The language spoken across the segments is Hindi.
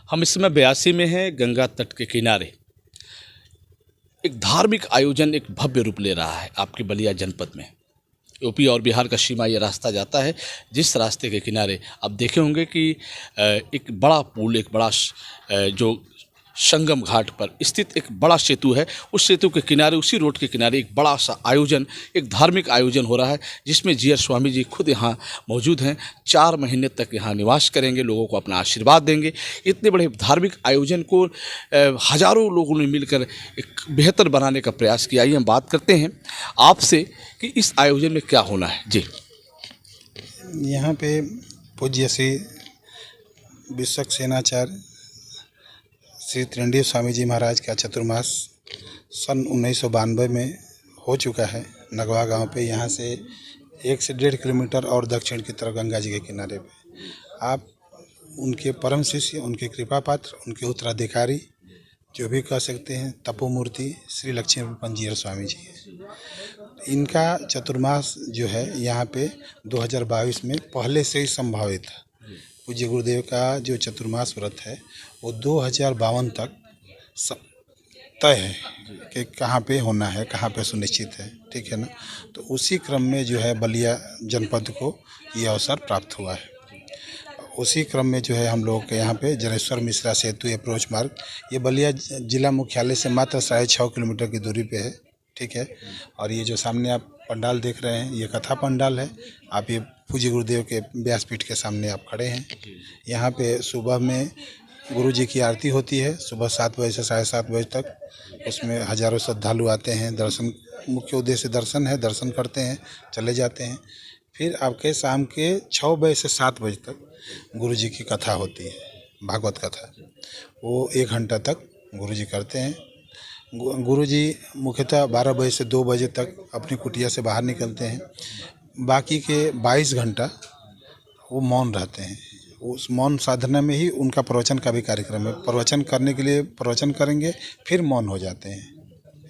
हम इस समय बयासी में हैं, गंगा तट के किनारे एक धार्मिक आयोजन एक भव्य रूप ले रहा है आपके बलिया जनपद में। यूपी और बिहार का सीमा ये रास्ता जाता है, जिस रास्ते के किनारे आप देखे होंगे कि एक बड़ा पुल, एक बड़ा जो संगम घाट पर स्थित एक बड़ा सेतु है, उस सेतु के किनारे, उसी रोड के किनारे एक बड़ा सा आयोजन, एक धार्मिक आयोजन हो रहा है, जिसमें जीयर स्वामी जी खुद यहाँ मौजूद हैं। 4 महीने तक यहाँ निवास करेंगे, लोगों को अपना आशीर्वाद देंगे। इतने बड़े धार्मिक आयोजन को हजारों लोगों ने मिलकर एक बेहतर बनाने का प्रयास किया। आइए हम बात करते हैं आपसे कि इस आयोजन में क्या होना है। जी, यहाँ पे पूज्य श्री विश्वक्सेनाचार्य श्री त्रिंडीव स्वामी जी महाराज का चतुर्मास सन 1992 में हो चुका है। नगवा गांव पे यहाँ से 1 से 1.5 किलोमीटर और दक्षिण की तरफ गंगा जी के किनारे पे आप उनके परम शिष्य, उनके कृपा पात्र, उनके उत्तराधिकारी जो भी कह सकते हैं, तपोमूर्ति श्री लक्ष्मीपंत जीयर स्वामी जी हैं। इनका चतुर्मास जो है यहाँ पे 2022 में पहले से ही संभावित था। पूज्य गुरुदेव का जो चतुर्मास व्रत है वो 2052 तक तय है कि कहाँ पे होना है, कहाँ पे सुनिश्चित है, ठीक है ना। तो उसी क्रम में जो है बलिया जनपद को ये अवसर प्राप्त हुआ है। उसी क्रम में जो है हम लोग के यहाँ पे जनेश्वर मिश्रा सेतु अप्रोच मार्ग, ये बलिया जिला मुख्यालय से मात्र 6.5 किलोमीटर की दूरी पे है, ठीक है। और ये जो सामने आप पंडाल देख रहे हैं, ये कथा पंडाल है। आप ये पूज्य गुरुदेव के व्यासपीठ के सामने आप खड़े हैं। यहाँ पे सुबह में गुरु जी की आरती होती है, सुबह 7 बजे से 7:30 बजे तक। उसमें हजारों श्रद्धालु आते हैं, दर्शन, मुख्य उद्देश्य दर्शन है, दर्शन करते हैं, चले जाते हैं। फिर आपके शाम के 6 बजे से 7 बजे तक गुरु जी की कथा होती है, भागवत कथा। वो 1 घंटा तक गुरु जी करते हैं। गुरु जी मुख्यतः 12 बजे से 2 बजे तक अपनी कुटिया से बाहर निकलते हैं। बाकी के 22 घंटा वो मौन रहते हैं। उस मौन साधना में ही उनका प्रवचन का भी कार्यक्रम है। प्रवचन करने के लिए प्रवचन करेंगे, फिर मौन हो जाते हैं,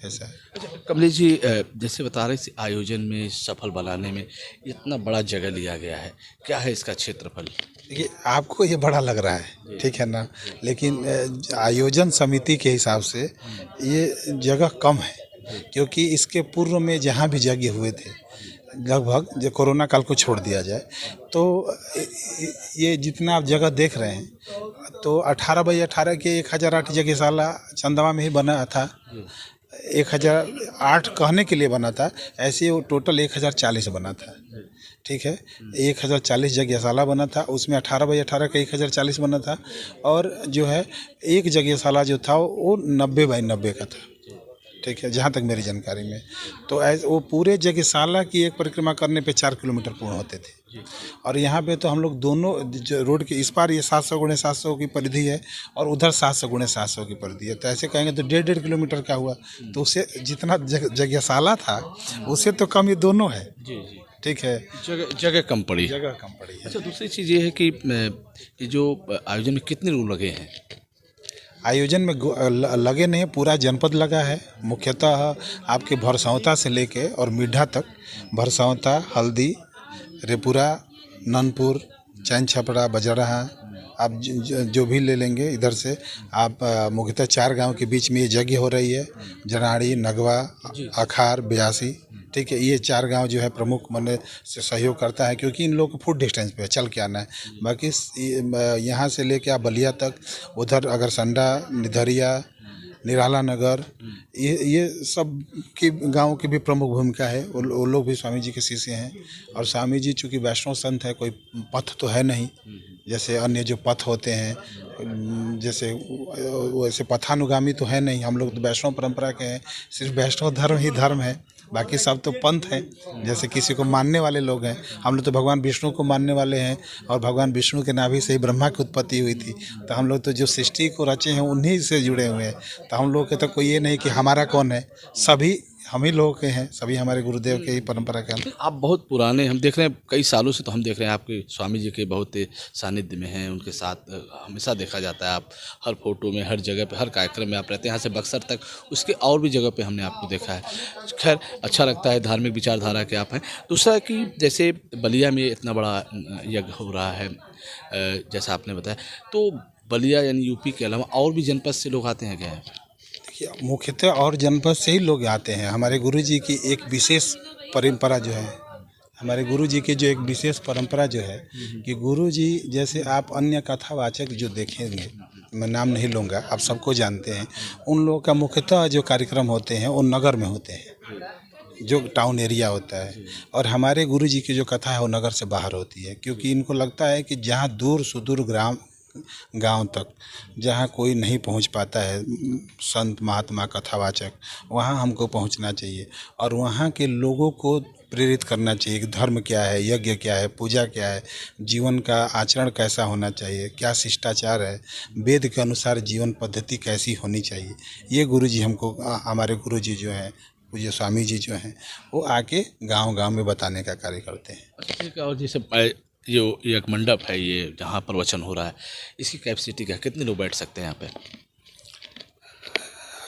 ऐसा है। अच्छा कमलेश जी, जैसे बता रहे इस आयोजन में सफल बनाने में इतना बड़ा जगह लिया गया है, क्या है इसका क्षेत्रफल? देखिए, आपको ये बड़ा लग रहा है, ठीक है ना, लेकिन आयोजन समिति के हिसाब से ये जगह कम है, क्योंकि इसके पूर्व में जहाँ भी यज्ञ हुए थे, लगभग जो कोरोना काल को छोड़ दिया जाए तो ये जितना आप जगह देख रहे हैं, तो 18/18 के 1008 यज्ञशाला चंदवा में ही बना था। 1008 कहने के लिए बना था, ऐसे वो टोटल 1040 बना था, ठीक है। 1040 यज्ञशाला बना था, उसमें 18/18 का 1040 बना था। और जो है एक यज्ञशाला जो था वो 90/90 का था, ठीक है, जहाँ तक मेरी जानकारी में। तो वो पूरे यज्ञशाला की एक परिक्रमा करने पे 4 किलोमीटर पूर्ण होते थे। और यहाँ पे तो हम लोग दोनों रोड के इस पार ये 700x700 की परिधि है और उधर 700x700 की परिधि है। तो ऐसे कहेंगे तो 1.5 किलोमीटर का हुआ। तो उससे जितना यज्ञशाला था उससे तो कम ये दोनों है, जी जी, ठीक है। जगह कम पड़ी। जगह कम पड़ी है। अच्छा, दूसरी चीज़ ये है कि ये जो आयोजन में कितने लोग लगे हैं? आयोजन में लगे नहीं, पूरा जनपद लगा है। मुख्यतः आपके भरसौता से लेके और मिड्ढा तक, भरसौता, हल्दी, रेपुरा, ननपुर, चैन छपड़ा, बजराहा, आप जो भी ले लेंगे इधर से आप, मुख्यतः 4 गांव के बीच में ये यज्ञ हो रही है। जनाड़ी, नगवा, अखार, ब्यासी, ठीक है। ये 4 गांव जो है प्रमुख मन से सहयोग करता है, क्योंकि इन लोगों को फुट डिस्टेंस पे चल के आना है। बाकी यहाँ से लेके आप बलिया तक, उधर अगरसंडा, निधरिया, निराला नगर, ये सब की गाँव की भी प्रमुख भूमिका है। वो लोग भी स्वामी जी के शिष्य हैं। और स्वामी जी चूँकि वैष्णव संत है, कोई पथ तो है नहीं जैसे अन्य जो पथ होते हैं, जैसे वैसे पथानुगामी तो है नहीं। हम लोग तो वैष्णव परंपरा के हैं, सिर्फ वैष्णव धर्म ही धर्म है, बाकी सब तो पंथ हैं। जैसे किसी को मानने वाले लोग हैं, हम लोग तो भगवान विष्णु को मानने वाले हैं, और भगवान विष्णु के नाभि से ही ब्रह्मा की उत्पत्ति हुई थी। तो हम लोग तो जो सृष्टि को रचे हैं उन्हीं से जुड़े हुए हैं। तो हम लोग के तो कोई ये नहीं कि हमारा कौन है, सभी हम ही लोगों के हैं, सभी हमारे गुरुदेव के ही परंपरा के हैं। आप बहुत पुराने, हम देख रहे हैं कई सालों से, तो हम देख रहे हैं आपके स्वामी जी के बहुत सानिध्य में हैं, उनके साथ हमेशा देखा जाता है। आप हर फोटो में, हर जगह पे, हर कार्यक्रम में आप रहते हैं। यहाँ से बक्सर तक, उसके और भी जगह पे हमने आपको देखा है। खैर, अच्छा लगता है, धार्मिक विचारधारा के आप हैं। दूसरा कि जैसे बलिया में इतना बड़ा यज्ञ हो रहा है, जैसा आपने बताया, तो बलिया यानी यूपी के अलावा और भी जनपद से लोग आते हैं क्या? देखिए, मुख्यतः और जनपद से ही लोग आते हैं। हमारे गुरुजी की एक विशेष परंपरा जो है, हमारे गुरुजी की जो एक विशेष परंपरा जो है कि गुरुजी जैसे आप अन्य कथावाचक जो देखेंगे, मैं नाम नहीं लूँगा, आप सबको जानते हैं, उन लोगों का मुख्यतः जो कार्यक्रम होते हैं वो नगर में होते हैं, जो टाउन एरिया होता है। और हमारे गुरुजी की जो कथा है वो नगर से बाहर होती है, क्योंकि इनको लगता है कि जहाँ दूर सुदूर गांव तक जहाँ कोई नहीं पहुंच पाता है, संत महात्मा कथावाचक, वहाँ हमको पहुंचना चाहिए और वहाँ के लोगों को प्रेरित करना चाहिए कि धर्म क्या है, यज्ञ क्या है, पूजा क्या है, जीवन का आचरण कैसा होना चाहिए, क्या शिष्टाचार है, वेद के अनुसार जीवन पद्धति कैसी होनी चाहिए। ये गुरुजी हमको, हमारे गुरुजी जो हैं, पूज्य स्वामी जी जो हैं, वो आके गांव-गांव में बताने का कार्य करते हैं। ठीक है। और जैसे जो ये एक मंडप है, ये जहाँ प्रवचन हो रहा है, इसकी कैपेसिटी क्या, कितने लोग बैठ सकते हैं यहाँ पे?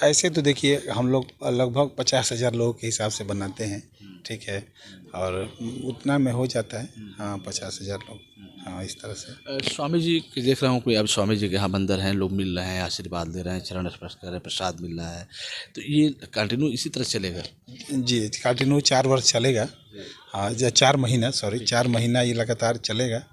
ऐसे तो देखिए, हम लोग लगभग 50,000 लोगों के हिसाब से बनाते हैं, ठीक है, और उतना में हो जाता है। हाँ, 50,000 लोग, हाँ, इस तरह से। स्वामी जी की देख रहा हूँ, कोई अब स्वामी जी के यहाँ मंदिर हैं, लोग मिल रहे हैं, आशीर्वाद ले रहे हैं, चरण स्पर्श कर रहे हैं, प्रसाद मिल रहा है, तो ये कंटिन्यू इसी तरह चलेगा? जी, कंटिन्यू 4 वर्ष चलेगा। हाँ, 4 महीना, सॉरी 4 महीना ये लगातार चलेगा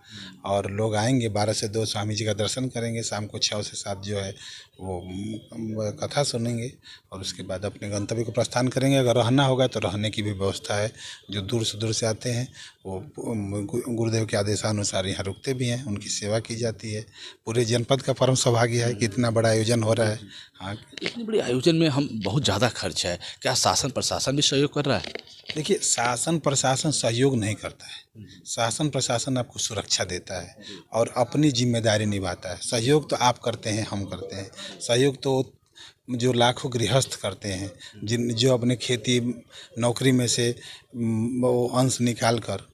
और लोग आएंगे 12 से 2 स्वामी जी का दर्शन करेंगे, शाम को 6 से 7 जो है वो कथा सुनेंगे और उसके बाद अपने गंतव्य को प्रस्थान करेंगे। अगर रहना होगा तो रहने की भी व्यवस्था है। जो दूर से आते हैं वो गुरुदेव के आदेशानुसार यहाँ रुकते भी हैं, उनकी सेवा की जाती है। पूरे जनपद का परम सौभाग्य है कि इतना बड़ा आयोजन हो रहा है। हाँ, इतनी बड़ी आयोजन में हम बहुत ज़्यादा खर्च है, क्या शासन प्रशासन भी सहयोग कर रहा है? देखिए, शासन प्रशासन सहयोग नहीं करता है। शासन प्रशासन आपको सुरक्षा देता है और अपनी जिम्मेदारी निभाता है। सहयोग तो आप करते हैं, हम करते हैं। सहयोग तो जो लाखों गृहस्थ करते हैं, जो अपने खेती नौकरी में से वो अंश निकाल कर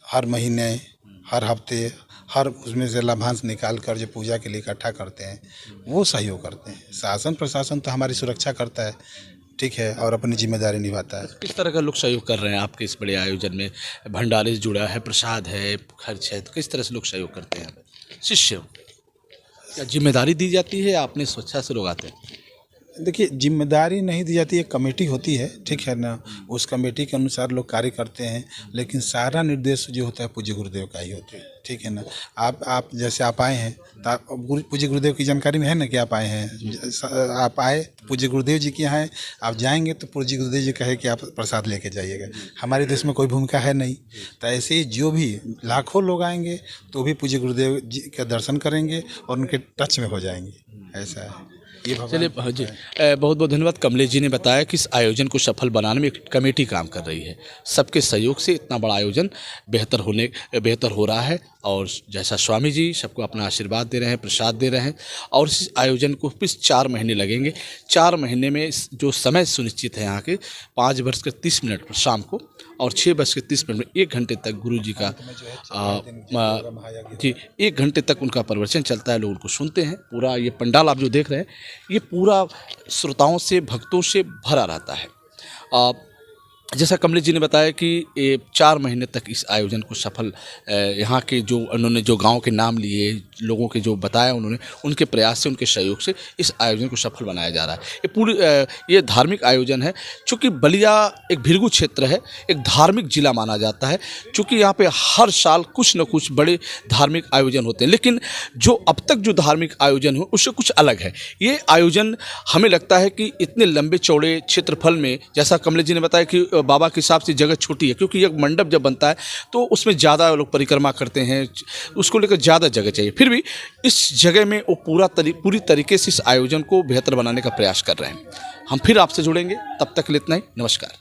हर महीने, हर हफ्ते, हर उसमें से लाभांश निकाल कर जो पूजा के लिए इकट्ठा करते हैं, वो सहयोग करते हैं। शासन प्रशासन तो हमारी सुरक्षा करता है, ठीक है, और अपनी जिम्मेदारी निभाता है। किस तरह का लोग सहयोग कर रहे हैं आपके इस बड़े आयोजन में? भंडारे से जुड़ा है, प्रसाद है, खर्च है, तो किस तरह से लोग सहयोग करते हैं? शिष्य क्या जिम्मेदारी दी जाती है, आपने स्वेच्छा से लोग आते हैं? देखिए, जिम्मेदारी नहीं दी जाती, एक कमेटी होती है, ठीक है ना, उस कमेटी के अनुसार लोग कार्य करते हैं, लेकिन सारा निर्देश जो होता है पूज्य गुरुदेव का ही होता है, ठीक है ना। आप जैसे आप आए हैं तो पूज्य गुरुदेव की जानकारी में है ना कि आप आए हैं, आप आए पूज्य गुरुदेव जी के यहाँ हैं, आप जाएंगे तो पूज्य गुरुदेव जी कहे कि आप प्रसाद लेके जाइएगा। हमारे देश में कोई भूमिका है नहीं, तो ऐसे ही जो भी लाखों लोग आएंगे तो भी पूज्य गुरुदेव जी का दर्शन करेंगे और उनके टच में हो जाएंगे, ऐसा है। चलिए जी, बहुत बहुत धन्यवाद। कमलेश जी ने बताया कि इस आयोजन को सफल बनाने में एक कमेटी काम कर रही है। सबके सहयोग से इतना बड़ा आयोजन बेहतर हो रहा है और जैसा स्वामी जी सबको अपना आशीर्वाद दे रहे हैं, प्रसाद दे रहे हैं और इस आयोजन को फिर 4 महीने लगेंगे। 4 महीने में जो समय सुनिश्चित है यहाँ के 5:30 पर शाम को और 6:30 में 1 घंटे तक गुरु जी का जी 1 घंटे तक उनका प्रवचन चलता है। लोग उनको सुनते हैं। पूरा ये पंडाल आप जो देख रहे हैं ये पूरा श्रोताओं से, भक्तों से भरा रहता है। जैसा कमलेश जी ने बताया कि ये 4 महीने तक इस आयोजन को सफल, यहाँ के जो उन्होंने जो गांव के नाम लिए, लोगों के जो बताया उन्होंने, उनके प्रयास से, उनके सहयोग से इस आयोजन को सफल बनाया जा रहा है। ये धार्मिक आयोजन है। चूँकि बलिया एक भृगु क्षेत्र है, एक धार्मिक जिला माना जाता है। चूँकि यहाँ पे हर साल कुछ न कुछ बड़े धार्मिक आयोजन होते हैं, लेकिन जो अब तक जो धार्मिक आयोजन हो उससे कुछ अलग है। ये आयोजन हमें लगता है कि इतने लंबे चौड़े क्षेत्रफल में, जैसा कमलेश जी ने बताया कि बाबा के हिसाब से जगह छोटी है, क्योंकि एक मंडप जब बनता है तो उसमें ज़्यादा लोग परिक्रमा करते हैं, उसको लेकर ज़्यादा जगह चाहिए। फिर भी इस जगह में वो पूरी तरीके से इस आयोजन को बेहतर बनाने का प्रयास कर रहे हैं। हम फिर आपसे जुड़ेंगे, तब तक के लिए इतना ही। नमस्कार।